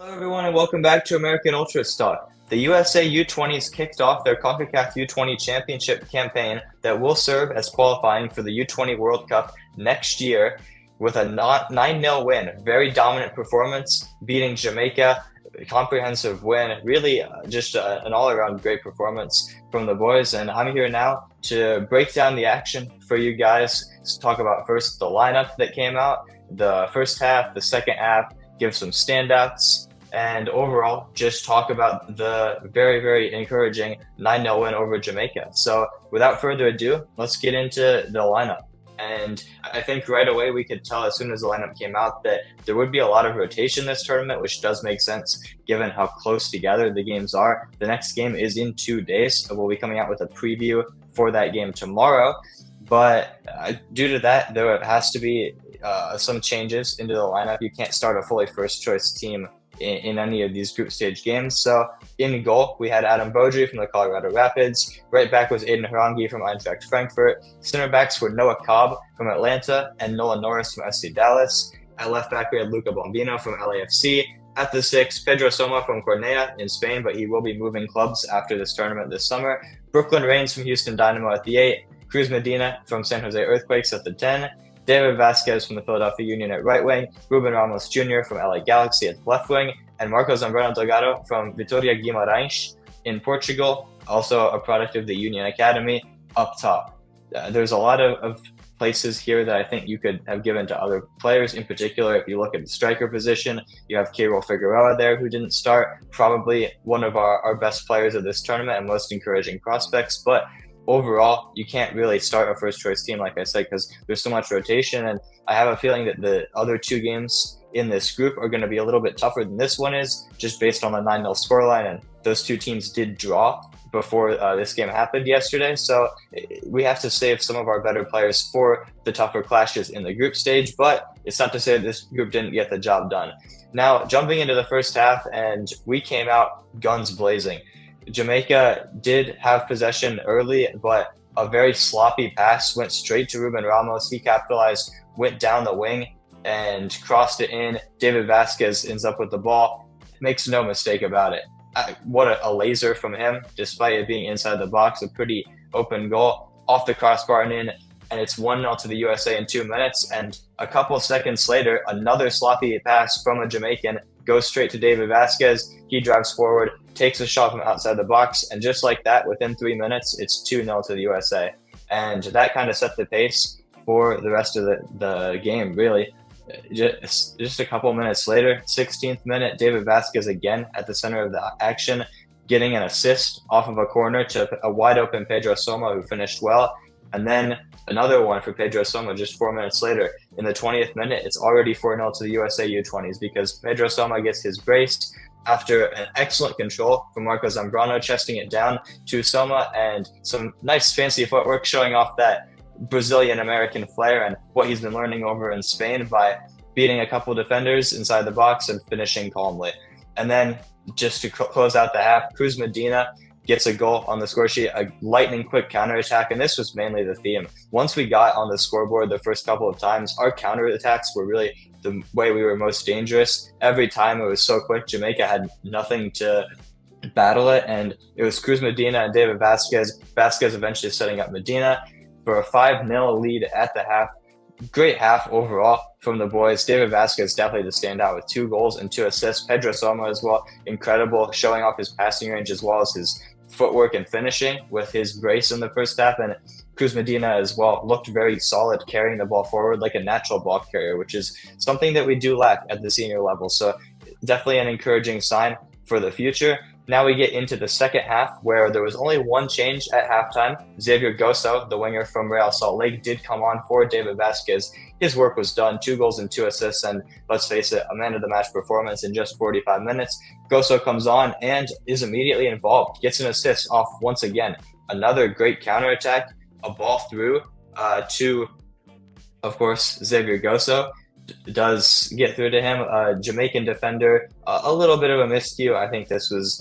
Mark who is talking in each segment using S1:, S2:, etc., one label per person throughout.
S1: Hello, everyone, and welcome back to American Ultra Talk. The USA U20s kicked off their CONCACAF U20 Championship campaign that will serve as qualifying for the U20 World Cup next year with a 9-0 win. Very dominant performance, beating Jamaica. Comprehensive win. Really just an all-around great performance from the boys. And I'm here now to break down the action for you guys. Let's talk about first the lineup that came out, the first half, the second half, give some standouts, and overall just talk about the very, very encouraging 9-0 win over Jamaica. So without further ado, let's get into the lineup. And I think right away we could tell as soon as the lineup came out that there would be a lot of rotation this tournament, which does make sense given how close together the games are. The next game is in 2 days, so we'll be coming out with a preview for that game tomorrow. But due to that, there has to be some changes into the lineup. You can't start a fully first choice team in any of these group stage games. So in goal, we had Adam Beaudry from the Colorado Rapids. Right back was Aiden Harangi from Eintracht Frankfurt. Center backs were Noah Cobb from Atlanta and Nolan Norris from SC Dallas. At left back, we had Luca Bombino from LAFC. At the 6, Pedro Soma from Cornellà in Spain, but he will be moving clubs after this tournament this summer. Brooklyn Reigns from Houston Dynamo at the 8. Cruz Medina from San Jose Earthquakes at the 10. David Vasquez from the Philadelphia Union at right wing, Ruben Ramos Jr. from LA Galaxy at left wing, and Marco Zambrano Delgado from Vitória Guimarães in Portugal, also a product of the Union Academy, up top. There's a lot of places here that I think you could have given to other players. In particular, if you look at the striker position, you have Keirol Figueroa there who didn't start, probably one of our best players of this tournament and most encouraging prospects, but overall, you can't really start a first choice team, like I said, because there's so much rotation. And I have a feeling that the other 2 games in this group are going to be a little bit tougher than this one is, just based on the 9-0 scoreline. And those 2 teams did draw before this game happened yesterday. So we have to save some of our better players for the tougher clashes in the group stage. But it's not to say that this group didn't get the job done. Now, jumping into the first half, and we came out guns blazing. Jamaica did have possession early, but a very sloppy pass went straight to Ruben Ramos. He capitalized, went down the wing, and crossed it in. David Vasquez ends up with the ball. Makes no mistake about it. What a laser from him, despite it being inside the box. A pretty open goal, off the crossbar and in, and it's 1-0 to the USA in 2 minutes. And a couple seconds later, another sloppy pass from a Jamaican goes straight to David Vasquez. He drives forward, takes a shot from outside the box, and just like that, within 3 minutes, it's 2-0 to the USA. And that kind of set the pace for the rest of the game, really. Just a couple minutes later, 16th minute, David Vasquez again at the center of the action, getting an assist off of a corner to a wide open Pedro Soma, who finished well. And then another one for Pedro Soma just 4 minutes later. In the 20th minute, it's already 4-0 to the USA U20s because Pedro Soma gets his brace after an excellent control from Marco Zambrano, chesting it down to Soma, and some nice fancy footwork showing off that Brazilian-American flair and what he's been learning over in Spain by beating a couple defenders inside the box and finishing calmly. And then just to close out the half, Cruz Medina gets a goal on the score sheet, a lightning quick counterattack, and this was mainly the theme. Once we got on the scoreboard the first couple of times, our counterattacks were really the way we were most dangerous. Every time it was so quick, Jamaica had nothing to battle it, and it was Cruz Medina and David Vasquez. Vasquez eventually setting up Medina for a 5-0 lead at the half. Great half overall from the boys. David Vasquez definitely the standout with 2 goals and 2 assists. Pedro Soma as well, incredible, showing off his passing range as well as his footwork and finishing with his brace in the first half. And Cruz Medina as well looked very solid, carrying the ball forward like a natural ball carrier, which is something that we do lack at the senior level. So definitely an encouraging sign for the future. Now we get into the second half, where there was only one change at halftime. Xavier Gosso, the winger from Real Salt Lake, did come on for David Vasquez. His work was done, 2 goals and 2 assists, and let's face it, a man-of-the-match performance in just 45 minutes. Gosso comes on and is immediately involved, gets an assist off once again. Another great counterattack, a ball through to, of course, Xavier Gosso. Does get through to him, a Jamaican defender, a little bit of a miscue. I think this was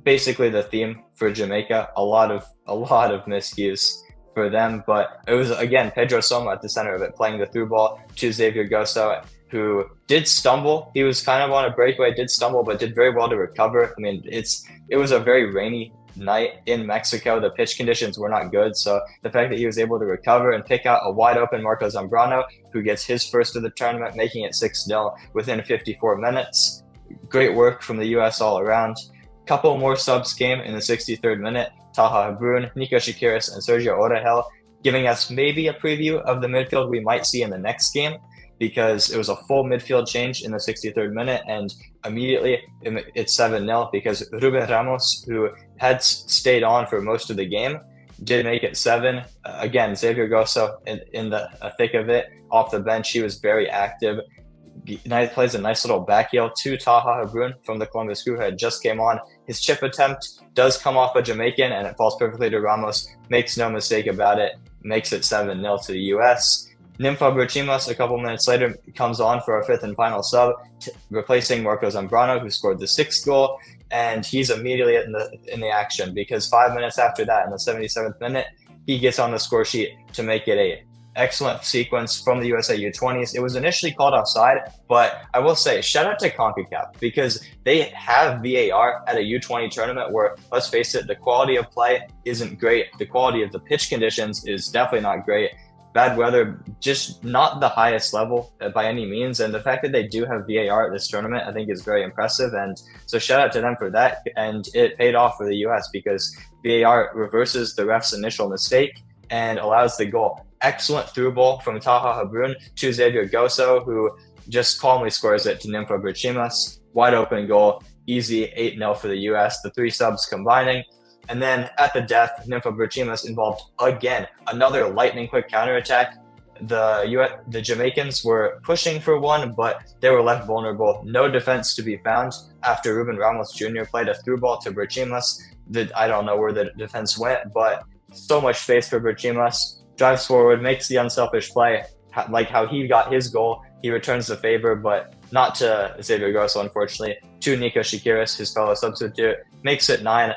S1: basically the theme for Jamaica, a lot of miscues for them, but it was again Pedro Soma at the center of it, playing the through ball to Xavier Gosso, who did stumble. He was kind of on a breakaway, did stumble, but did very well to recover. I mean, it was a very rainy night in Mexico. The pitch conditions were not good. So the fact that he was able to recover and pick out a wide open Marco Zambrano, who gets his first of the tournament, making it 6-0 within 54 minutes. Great work from the US all around. Couple more subs came in the 63rd minute. Taha Habrun, Nico Shakiris, and Sergio Orahel, giving us maybe a preview of the midfield we might see in the next game, because it was a full midfield change in the 63rd minute, and immediately it's 7-0 because Ruben Ramos, who had stayed on for most of the game, did make it 7. Again, Xavier Goso in the thick of it, off the bench, he was very active. Plays a nice little back heel to Taha Habrun from the Columbus Crew, who had just came on. His chip attempt does come off a Jamaican, and it falls perfectly to Ramos. Makes no mistake about it. Makes it 7-0 to the U.S. Ninfa Berchimas, a couple minutes later, comes on for our 5th and final sub, replacing Marco Zambrano, who scored the 6th goal. And he's immediately in the action, because 5 minutes after that, in the 77th minute, he gets on the score sheet to make it a excellent sequence from the USA U20s. It was initially called offside, but I will say, shout out to CONCACAF, because they have VAR at a U20 tournament where, let's face it, the quality of play isn't great. The quality of the pitch conditions is definitely not great. Bad weather, just not the highest level by any means. And the fact that they do have VAR at this tournament, I think is very impressive. And so shout out to them for that. And it paid off for the US, because VAR reverses the ref's initial mistake and allows the goal. Excellent through ball from Taha Habrun to Xavier Goso, who just calmly scores it to Ninfa Berchimas. Wide open goal, easy 8-0 for the US, the 3 subs combining. And then at the death, Ninfa Berchimas involved again, another lightning quick counterattack. The Jamaicans were pushing for one, but they were left vulnerable. No defense to be found after Ruben Ramos Jr. played a through ball to Berchimas. I don't know where the defense went, but so much space for Berchimas. Drives forward, makes the unselfish play, like how he got his goal. He returns the favor, but not to Xavier Grosso, unfortunately, to Nico Shakiris, his fellow substitute. Makes it 9.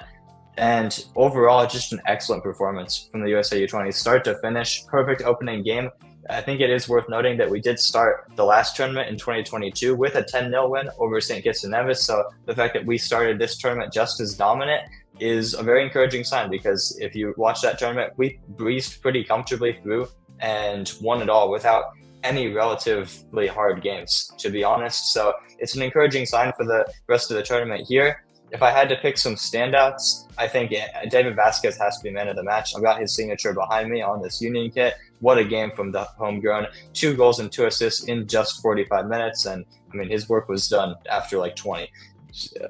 S1: And overall, just an excellent performance from the USA U20, start to finish. Perfect opening game. I think it is worth noting that we did start the last tournament in 2022 with a 10-0 win over St. Kitts and Nevis. So the fact that we started this tournament just as dominant is a very encouraging sign, because if you watch that tournament, we breezed pretty comfortably through and won it all without any relatively hard games, to be honest. So it's an encouraging sign for the rest of the tournament here. If I had to pick some standouts, I think David Vasquez has to be man of the match. I've got his signature behind me on this Union kit. What a game from the homegrown. 2 goals and 2 assists in just 45 minutes. And I mean, his work was done after like 20.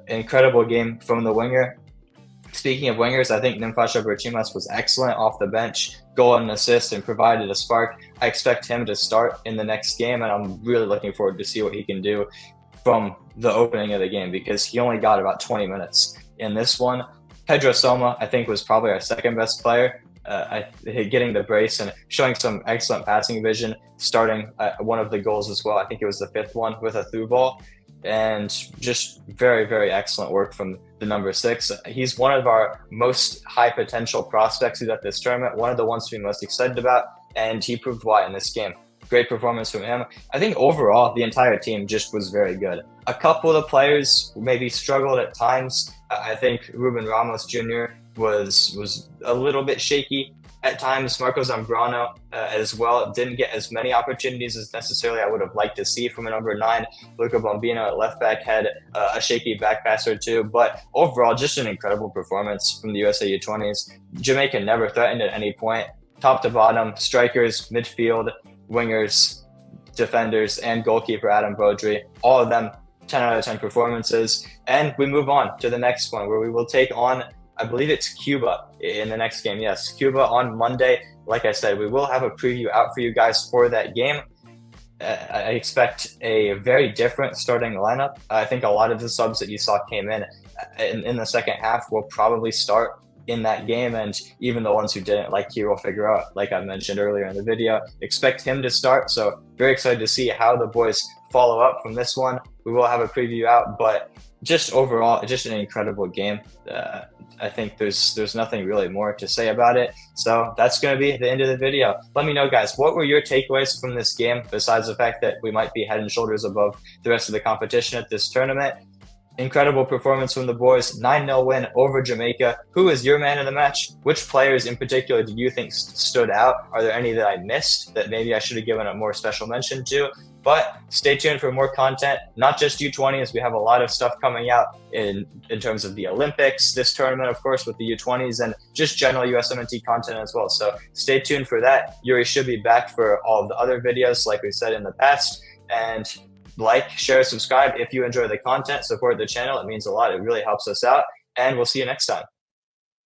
S1: Incredible game from the winger. Speaking of wingers, I think Ninfa Berchimas was excellent off the bench, goal and assist, and provided a spark. I expect him to start in the next game, and I'm really looking forward to see what he can do from the opening of the game, because he only got about 20 minutes in this one. Pedro Soma, I think, was probably our second best player, getting the brace and showing some excellent passing vision, starting one of the goals as well. I think it was the 5th one with a through ball. And just very, very excellent work from the number 6. He's one of our most high potential prospects who's at this tournament, one of the ones to be most excited about, and he proved why in this game. Great performance from him. I think overall, the entire team just was very good. A couple of the players maybe struggled at times. I think Ruben Ramos Jr. was a little bit shaky at times. Marco Zambrano as well didn't get as many opportunities as necessarily I would have liked to see from a number 9. Luca Bombino at left back had a shaky back pass or two, but overall just an incredible performance from the USA U20s. Jamaica never threatened at any point, top to bottom, strikers, midfield, wingers, defenders, and goalkeeper Adam Beaudry, all of them 10 out of 10 performances. And we move on to the next one, where we will take on, I believe it's Cuba in the next game. Yes, Cuba on Monday. Like I said, we will have a preview out for you guys for that game. I expect a very different starting lineup. I think a lot of the subs that you saw came in the second half will probably start in that game. And even the ones who didn't, like Hero Figueroa, like I mentioned earlier in the video, expect him to start. So very excited to see how the boys follow up from this one. We will have a preview out, but just overall, just an incredible game. I think there's nothing really more to say about it. So that's going to be the end of the video. Let me know, guys, what were your takeaways from this game, besides the fact that we might be head and shoulders above the rest of the competition at this tournament? Incredible performance from the boys, 9-0 win over Jamaica. Who is your man of the match? Which players in particular do you think stood out? Are there any that I missed that maybe I should have given a more special mention to? But stay tuned for more content, not just U20s. We have a lot of stuff coming out in terms of the Olympics, this tournament, of course, with the U20s, and just general USMNT content as well. So stay tuned for that. Yuri should be back for all of the other videos, like we said in the past. And like, share, subscribe if you enjoy the content. Support the channel. It means a lot. It really helps us out. And we'll see you next time.